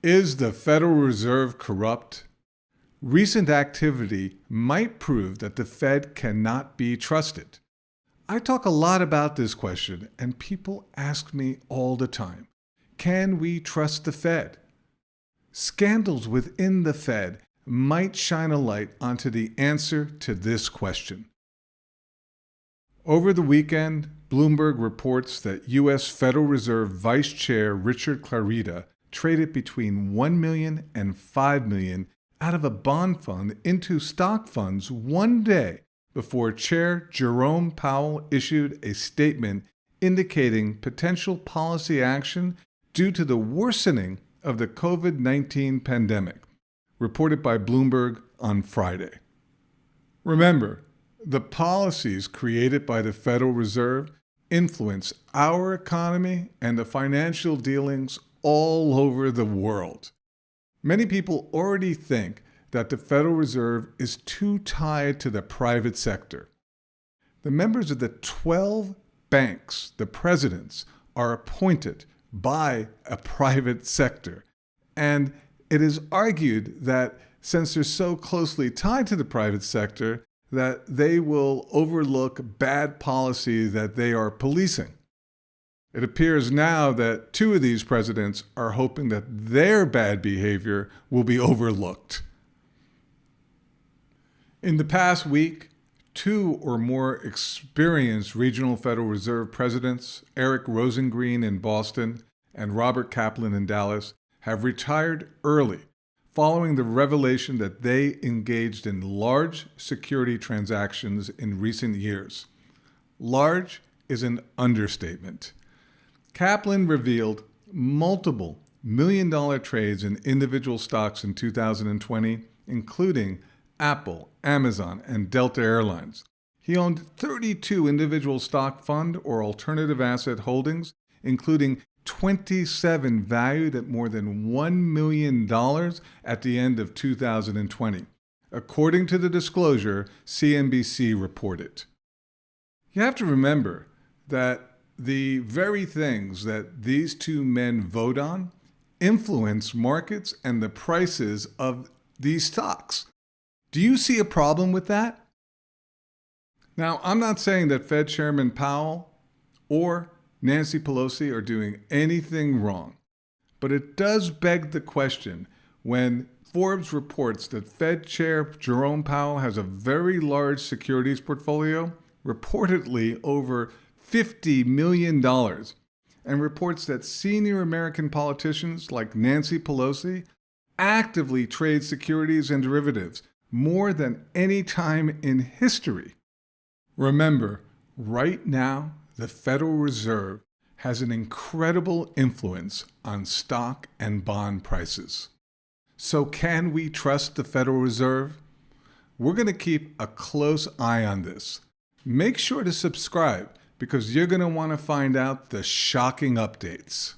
Is the Federal Reserve corrupt? Recent activity might prove that the Fed cannot be trusted. I talk a lot about this question, and people ask me all the time, can we trust the Fed? Scandals within the Fed might shine a light onto the answer to this question. Over the weekend, Bloomberg reports that U.S. Federal Reserve Vice Chair Richard Clarida traded between $1 million and $5 million out of a bond fund into stock funds one day before Chair Jerome Powell issued a statement indicating potential policy action due to the worsening of the COVID-19 pandemic, reported by Bloomberg on Friday. Remember, the policies created by the Federal Reserve influence our economy and the financial dealings all over the world. Many people already think that the Federal Reserve is too tied to the private sector. The members of the 12 banks, the presidents, are appointed by a private sector. And it is argued that since they're so closely tied to the private sector, that they will overlook bad policy that they are policing. It appears now that two of these presidents are hoping that their bad behavior will be overlooked. In the past week, two or more experienced regional Federal Reserve presidents, Eric Rosengreen in Boston and Robert Kaplan in Dallas, have retired early following the revelation that they engaged in large security transactions in recent years. Large is an understatement. Kaplan revealed multiple million-dollar trades in individual stocks in 2020, including Apple, Amazon, and Delta Airlines. He owned 32 individual stock fund or alternative asset holdings, including 27 valued at more than $1 million at the end of 2020, according to the disclosure CNBC reported. You have to remember that the very things that these two men vote on influence markets and the prices of these stocks. Do you see a problem with that? Now, I'm not saying that Fed Chairman Powell or Nancy Pelosi are doing anything wrong, but it does beg the question when Forbes reports that Fed Chair Jerome Powell has a very large securities portfolio, reportedly over $50 million, and reports that senior American politicians like Nancy Pelosi actively trade securities and derivatives more than any time in history. Remember, right now, the Federal Reserve has an incredible influence on stock and bond prices. So can we trust the Federal Reserve? We're going to keep a close eye on this. Make sure to subscribe because you're going to want to find out the shocking updates.